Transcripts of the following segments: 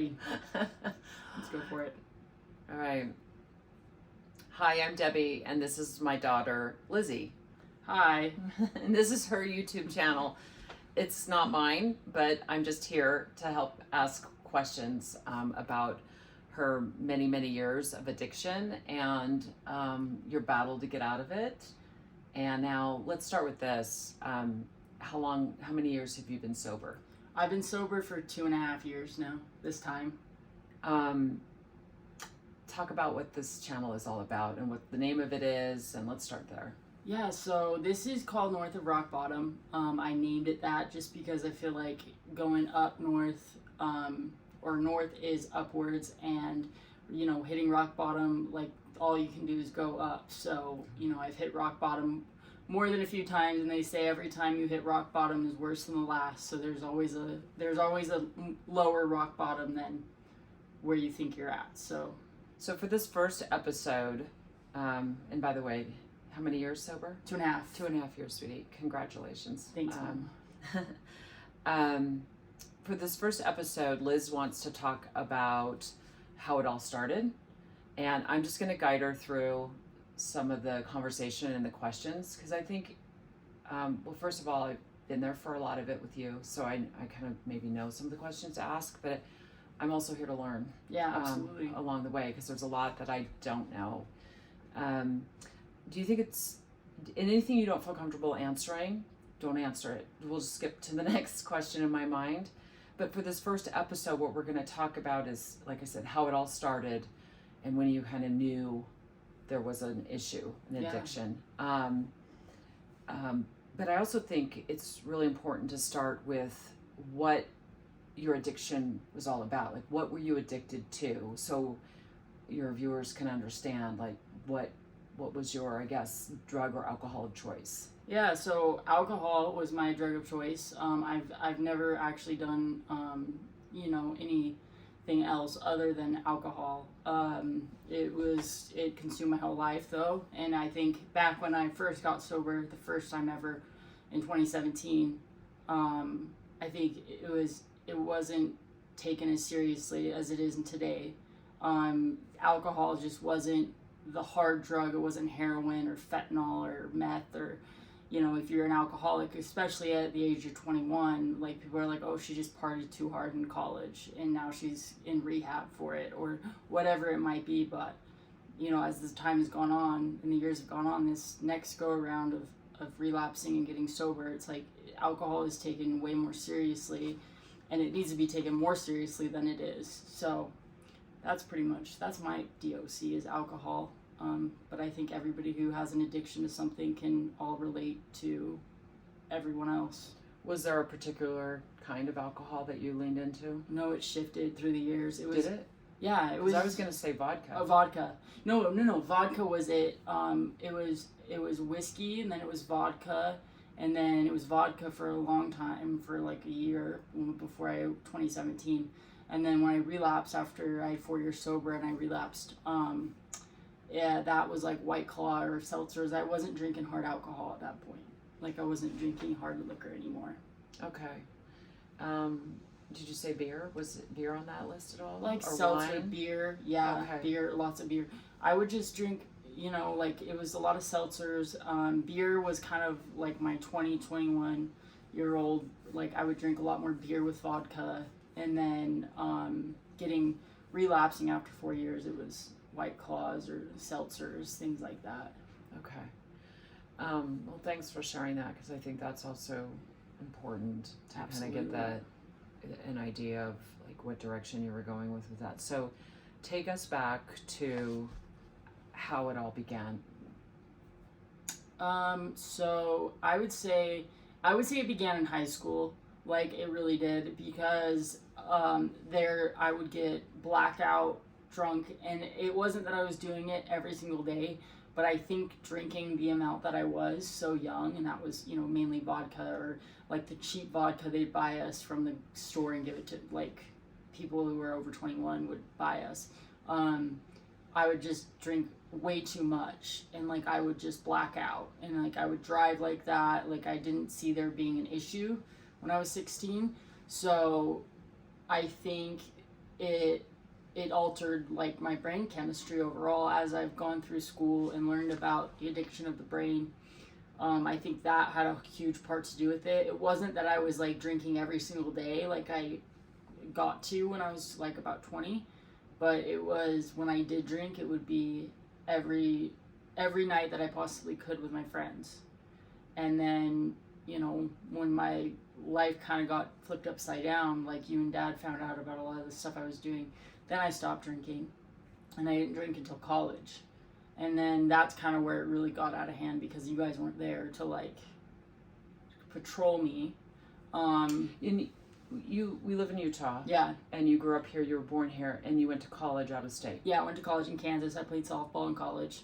ready. Let's go for it. All right. Hi, I'm Debbie, and this is my daughter, Lizzie. Hi. And this is her YouTube channel. It's not mine, but I'm just here to help ask questions about her many, many years of addiction and your battle to get out of it. And now let's start with this. How many years have you been sober? I've been sober for 2.5 years now, this time. Talk about what this channel is all about and what the name of it is, and let's start there. Yeah, so this is called North of Rock Bottom. I named it that just because I feel like going up north, or north is upwards, and, hitting rock bottom, like, all you can do is go up. So, I've hit rock bottom more than a few times, and they say every time you hit rock bottom is worse than the last. So there's always a lower rock bottom than where you think you're at. So for this first episode, and by the way, how many years sober? 2.5. 2.5 years, sweetie. Congratulations. Thanks, Mom. For this first episode, Liz wants to talk about how it all started, and I'm just going to guide her through some of the conversation and the questions, because I think, well, first of all, I've been there for a lot of it with you, so I kind of maybe know some of the questions to ask, but I'm also here to learn. Yeah, absolutely. Along the way, because there's a lot that I don't know. Do you think it's anything you don't feel comfortable answering? Don't answer it. We'll just skip to the next question in my mind. But for this first episode, what we're going to talk about is, like I said, how it all started and when you kind of knew there was an issue, an addiction. But I also think it's really important to start with what your addiction was all about. Like, what were you addicted to? So your viewers can understand, like, what was your, I guess, drug or alcohol of choice? Yeah, so alcohol was my drug of choice. I've never actually done, anything else other than alcohol. It consumed my whole life though, and I think back when I first got sober, the first time ever, in 2017, I think it wasn't taken as seriously as it is today. Alcohol just wasn't the hard drug. It wasn't heroin or fentanyl or meth or, if you're an alcoholic, especially at the age of 21, like, people are like, oh, she just partied too hard in college and now she's in rehab for it, or whatever it might be. But, as the time has gone on and the years have gone on, this next go around of relapsing and getting sober, it's like alcohol is taken way more seriously, and it needs to be taken more seriously than it is. So that's my DOC is alcohol. But I think everybody who has an addiction to something can all relate to everyone else. Was there a particular kind of alcohol that you leaned into? No, it shifted through the years. Did it? Yeah, it was. I was going to say vodka. Vodka. No. Vodka was it. It was whiskey, and then it was vodka, and then it was vodka for a long time, for like a year before 2017. And then when I relapsed after I had 4 years sober and I relapsed, that was like White Claw or seltzers. I wasn't drinking hard alcohol at that point. Like, I wasn't drinking hard liquor anymore. Okay. Did you say beer? Was it beer on that list at all? Like or seltzer, wine? beer, yeah, Okay. Beer, lots of beer. I would just drink, like, it was a lot of seltzers. Beer was kind of like my 21-year-old, like, I would drink a lot more beer with vodka. And then relapsing after 4 years, it was White Claws or seltzers, things like that. Okay. Well, thanks for sharing that, because I think that's also important to kind of get an idea of, like, what direction you were going with that. So take us back to how it all began. So I would say it began in high school. Like, it really did, because there I would get blackout drunk, and it wasn't that I was doing it every single day, but I think drinking the amount that I was so young, and that was, mainly vodka, or like the cheap vodka they'd buy us from the store and give it to, like, people who were over 21 would buy us. I would just drink way too much, and like I would just black out, and like I would drive like that. Like, I didn't see there being an issue when I was 16. So I think it altered like my brain chemistry overall as I've gone through school and learned about the addiction of the brain. I think that had a huge part to do with it. It wasn't that I was like drinking every single day like I got to when I was like about 20, but it was when I did drink, it would be every night that I possibly could with my friends. And then, you know, when my life kind of got flipped upside down, like you and Dad found out about a lot of the stuff I was doing, then I stopped drinking, and I didn't drink until college. And then that's kind of where it really got out of hand because you guys weren't there to like patrol me. We live in Utah. Yeah. And you grew up here. You were born here, and you went to college out of state. Yeah, I went to college in Kansas. I played softball in college.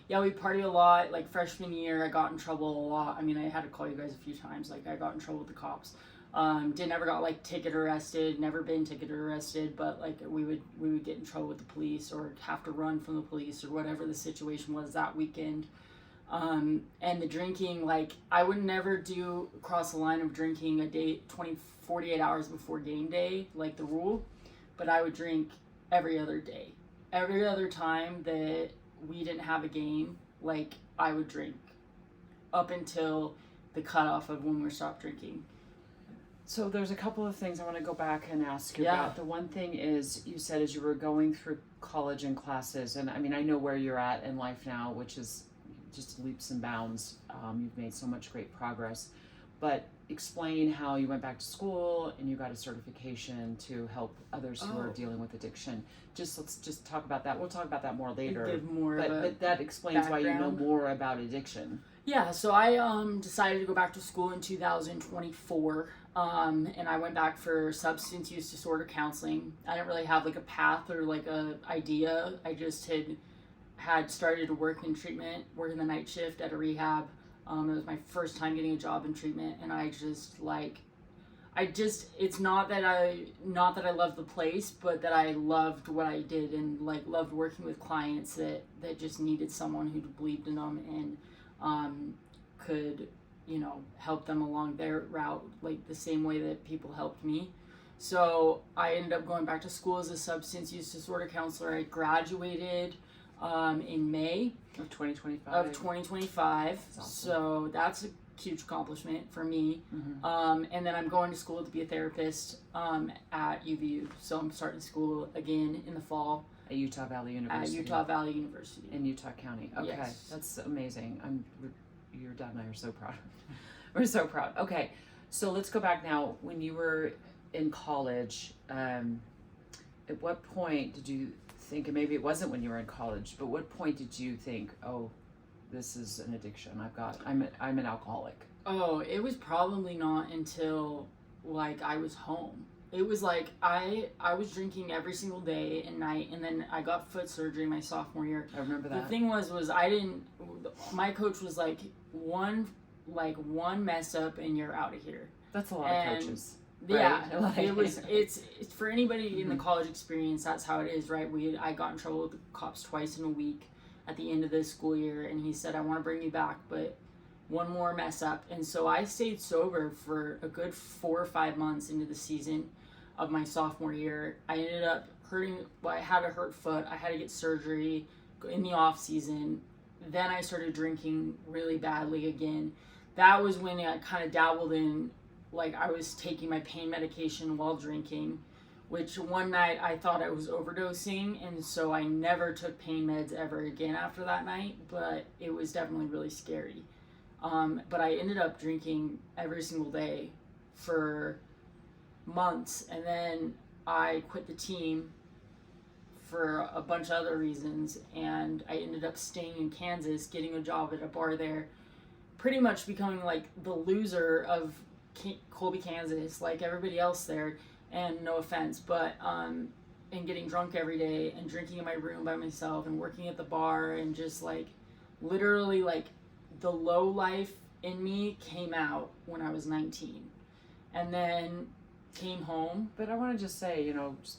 Yeah, we partied a lot. Like freshman year, I got in trouble a lot. I mean, I had to call you guys a few times. Like I got in trouble with the cops. Never got like ticket arrested. Never been ticket arrested, but like we would get in trouble with the police or have to run from the police or whatever the situation was that weekend. And the drinking, like I would never cross the line of drinking a day 48 hours before game day, like the rule, but I would drink every other day. Every other time that we didn't have a game, like I would drink up until the cutoff of when we stopped drinking. So there's a couple of things I want to go back and ask you Yeah. about. The one thing is, you said as you were going through college and classes, and I mean, I know where you're at in life now, which is just leaps and bounds. You've made so much great progress. But explain how you went back to school and you got a certification to help others who are dealing with addiction. Let's just talk about that. We'll talk about that more later. Give more But that explains why you know background. more about addiction. Yeah, so I decided to go back to school in 2024, and I went back for substance use disorder counseling. I didn't really have like a path or like a idea. I just had started to work in treatment, working the night shift at a rehab. It was my first time getting a job in treatment, and it's not that I loved the place, but that I loved what I did and like loved working with clients that just needed someone who believed in them and could, you know, help them along their route like the same way that people helped me. So I ended up going back to school as a substance use disorder counselor. I graduated in May of 2025. That's awesome. So that's a huge accomplishment for me. Mm-hmm. And then I'm going to school to be a therapist at UVU. So I'm starting school again in the fall. At Utah Valley University. In Utah County. Okay, yes. That's amazing. Your dad and I are so proud. We're so proud. Okay, so let's go back now. When you were in college, at what point did you think, and maybe it wasn't when you were in college, but what point did you think, oh, this is an addiction I'm an alcoholic? Oh, it was probably not until like I was home. It was like I was drinking every single day and night, and then I got foot surgery my sophomore year. I remember that. The thing was my coach was like one mess up and you're out of here. That's a lot of coaches. Yeah, right? it's for anybody in the college experience, that's how it is, right? I got in trouble with the cops twice in a week at the end of the school year, and he said, I want to bring you back, but one more mess up. And so I stayed sober for a good 4 or 5 months into the season of my sophomore year. I ended up I had a hurt foot. I had to get surgery in the off season. Then I started drinking really badly again. That was when I kind of dabbled in, like I was taking my pain medication while drinking, which one night I thought I was overdosing, and so I never took pain meds ever again after that night, but it was definitely really scary. But I ended up drinking every single day for months, and then I quit the team for a bunch of other reasons, and I ended up staying in Kansas, getting a job at a bar there, pretty much becoming like the loser of Colby, Kansas, like everybody else there, and no offense, but and getting drunk every day and drinking in my room by myself and working at the bar, and just like literally like the low life in me came out when I was 19, and then came home. But I want to just say, just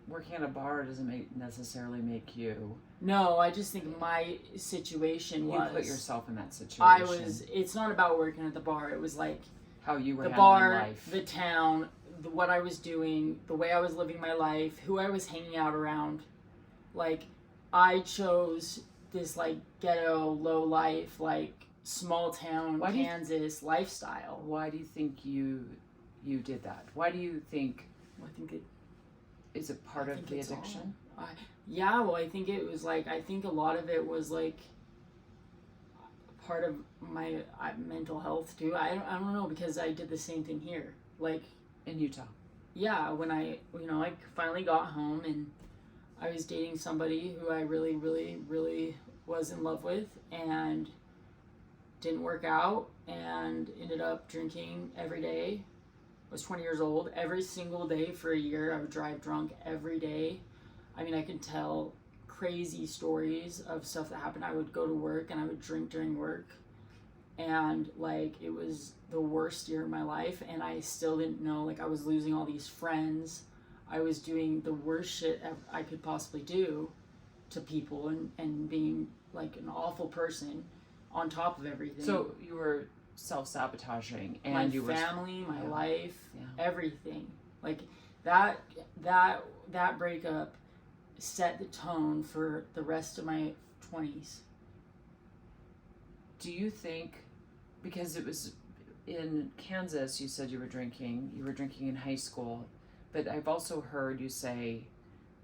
working at a bar doesn't necessarily make you. No, I just think my situation was. You put yourself in that situation. It's not about working at the bar. It was like how you were the handling bar, life. the town, what I was doing, the way I was living my life, who I was hanging out around. Like, I chose this, like, ghetto, low life, like, small town Kansas lifestyle. Why do you think you did that? Why do you think? I think it is it part of the addiction? Yeah, well, I think it was like, I think a lot of it was like part of my mental health too. I don't know, because I did the same thing here, like in Utah. Yeah, when I finally got home and I was dating somebody who I really, really, really was in love with, and didn't work out, and ended up drinking every day. I was 20 years old. Every single day for a year, I would drive drunk every day. I mean, I could tell crazy stories of stuff that happened. I would go to work and I would drink during work. And, like, it was the worst year of my life. And I still didn't know, like, I was losing all these friends. I was doing the worst shit I could possibly do to people, and being, like, an awful person on top of everything. So you were self-sabotaging, and my family, my life, everything. Like, that breakup set the tone for the rest of my 20s. Do you think, because it was in Kansas, you said you were drinking in high school, but I've also heard you say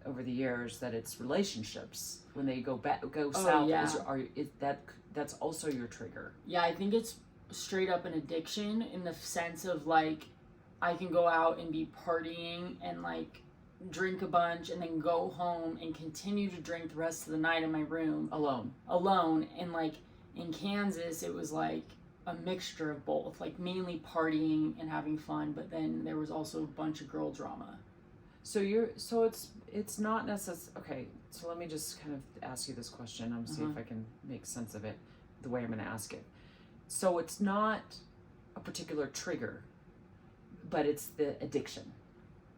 over the years that it's relationships when they go south. Yeah. That's also your trigger. Yeah, I think it's straight up an addiction, in the sense of, like, I can go out and be partying and, like, drink a bunch and then go home and continue to drink the rest of the night in my room alone. And, like, in Kansas, it was like a mixture of both, like, mainly partying and having fun, but then there was also a bunch of girl drama. So it's not necessary. Okay, so let me just kind of ask you this question. I'm see if I can make sense of it the way I'm going to ask it. So it's not a particular trigger, but it's the addiction.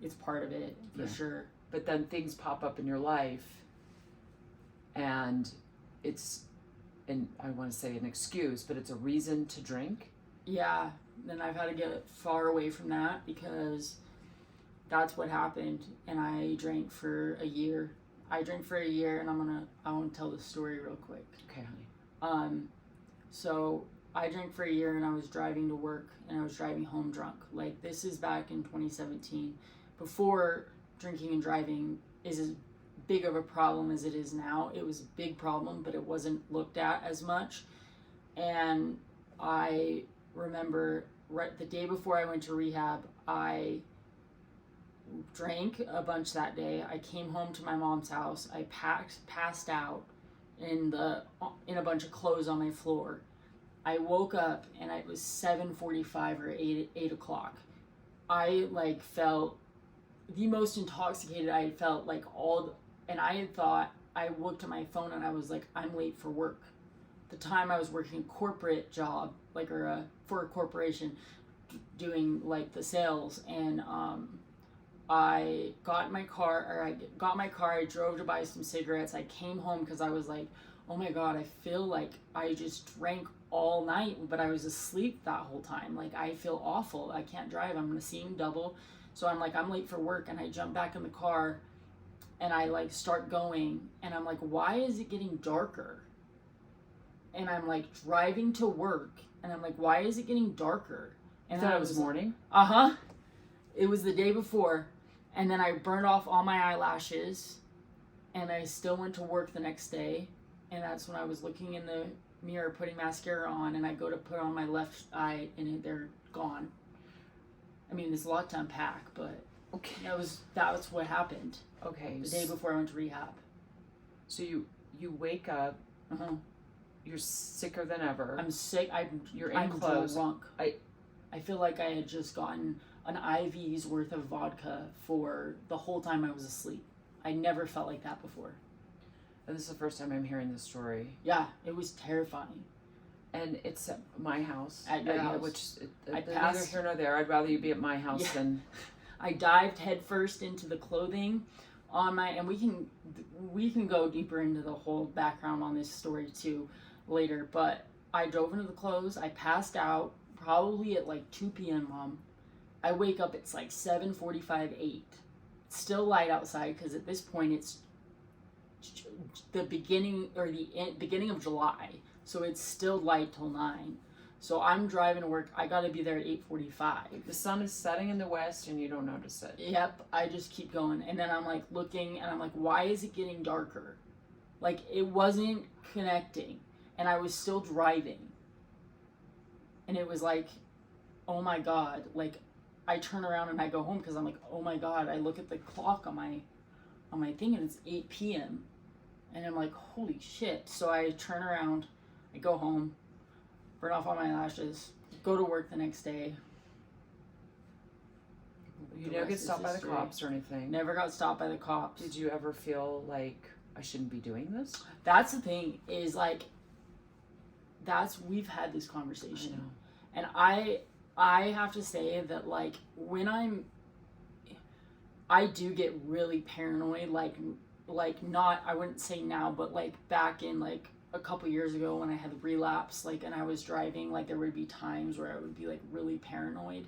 It's part of it, for sure. But then things pop up in your life, and it's, and I want to say an excuse, but it's a reason to drink. Yeah, then I've had to get far away from that, because that's what happened, and I drank for a year. And I want to tell the story real quick. Okay, honey. So I drank for a year, and I was driving to work, and I was driving home drunk. Like, this is back in 2017. Before drinking and driving is as big of a problem as it is now. It was a big problem, but it wasn't looked at as much. And I remember right the day before I went to rehab, I drank a bunch that day. I came home to my mom's house. I passed out in a bunch of clothes on my floor. I woke up and it was 7:45 or 8 o'clock. I, like, felt the most intoxicated I had felt, like, and I had thought, I looked at my phone and I was like, I'm late for work. At the time I was working a corporate job, like, for a corporation, doing, like, the sales, and I got my car, I drove to buy some cigarettes. I came home because I was like, oh my God, I feel like I just drank all night, but I was asleep that whole time. Like, I feel awful. I can't drive. I'm gonna see double. So I'm like, I'm late for work, and I jump back in the car, and I, like, start going, and I'm like, why is it getting darker? And I'm, like, driving to work, and I'm like, why is it getting darker? And I thought it was morning. It was the day before. And then I burned off all my eyelashes, and I still went to work the next day. And that's when I was looking in the mirror, putting mascara on, and I go to put on my left eye, and they're gone. I mean, there's a lot to unpack, but okay, that was what happened. Okay, the day before I went to rehab. So you wake up. You're sicker than ever. I'm sick. I'm drunk. I feel like I had just gotten an IV's worth of vodka for the whole time I was asleep. I never felt like that before. And this is the first time I'm hearing this story. Yeah, it was terrifying. And it's at my house. At your house. Which, neither here nor there. I'd rather you be at my house than... I dived headfirst into the clothing on my... And we can go deeper into the whole background on this story too later. But I drove into the clothes. I passed out probably at like 2 p.m., Mom. I wake up, it's like 7:45, 8. It's still light outside because at this point it's the beginning or beginning of July. So it's still light till 9. So I'm driving to work. I got to be there at 8:45. The sun is setting in the west and you don't notice it. Yep, I just keep going. And then I'm like looking and I'm like, why is it getting darker? Like it wasn't connecting and I was still driving. And it was like, oh my God. Like I turn around and I go home because I'm like, oh my God. I look at the clock on my thing and it's 8 p.m. And I'm like, holy shit. So I turn around, I go home, burn off all my lashes, go to work the next day. You never get stopped by the cops or anything. Never got stopped by the cops. Did you ever feel like I shouldn't be doing this? That's the thing is like, we've had this conversation. And I have to say that like when I do get really paranoid, like not, I wouldn't say now, but like back in like a couple years ago when I had the relapse, like, and I was driving, like there would be times where I would be like really paranoid,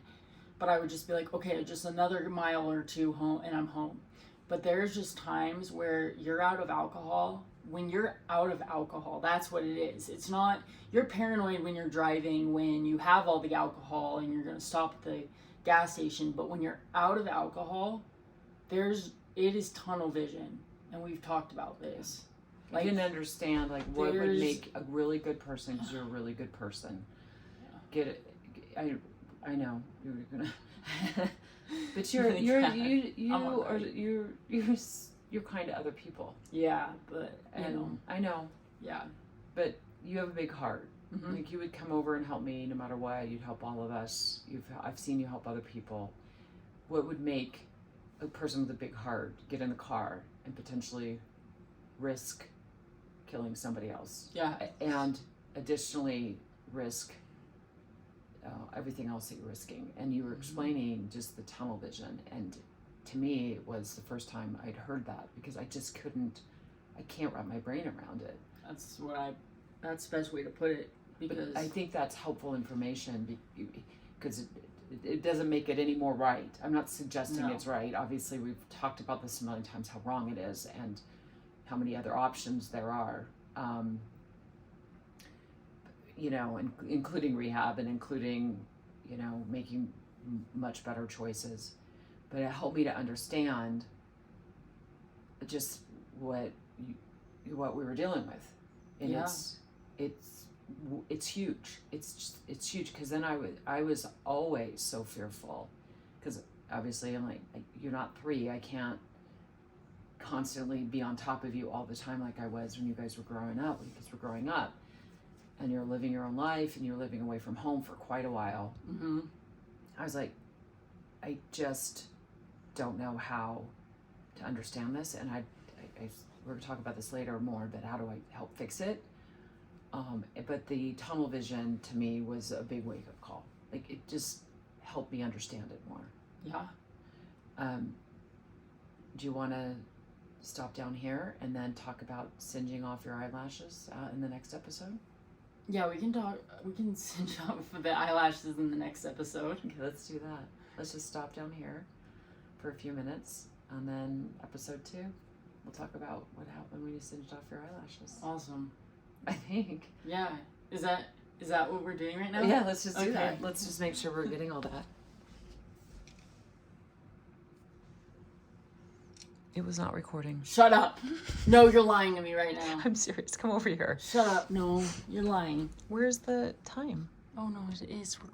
but I would just be like, okay, just another mile or two home and I'm home. But there's just times where you're out of alcohol. When you're out of alcohol, that's what it is. It's not, you're paranoid when you're driving, when you have all the alcohol and you're going to stop at the gas station. But when you're out of alcohol, it is tunnel vision. And we've talked about this. Like, I didn't understand like what would make a really good person, because you're a really good person. Yeah. Get it? I know you're gonna, but you're kind to other people. Yeah, but I know. Yeah, but you have a big heart. Mm-hmm. Like you would come over and help me no matter what. You'd help all of us. I've seen you help other people. What would make a person with a big heart get in the car and potentially risk killing somebody else? Yeah, and additionally risk everything else that you're risking. And you were explaining just the tunnel vision, and to me it was the first time I'd heard that, because I just I can't wrap my brain around it. That's the best way to put it, because but I think that's helpful information, because it doesn't make it any more right. I'm not suggesting it's right. Obviously we've talked about this a million times, how wrong it is and how many other options there are, including rehab and including, making much better choices. But it helped me to understand just what we were dealing with, and it's huge. It's huge, because then I was always so fearful, because obviously I'm like, you're not 3. I can't constantly be on top of you all the time like I was when you guys were growing up. When kids were growing up, and you're living your own life, and you're living away from home for quite a while. Mm-hmm. I was like, I just don't know how to understand this, and we're gonna talk about this later more, but how do I help fix it? But the tunnel vision to me was a big wake-up call. Like, it just helped me understand it more. Yeah. Do you want to stop down here and then talk about singeing off your eyelashes in the next episode? Yeah, we can cinch off the eyelashes in the next episode. Okay, let's do that. Let's just stop down here for a few minutes, and then episode 2, we'll talk about what happened when you singed off your eyelashes. Awesome. I think. Yeah. Is that what we're doing right now? Yeah, let's just do that. Let's just make sure we're getting all that. It was not recording. Shut up. No, you're lying to me right now. I'm serious. Come over here. Shut up. No, you're lying. Where's the time? Oh no, it is recording.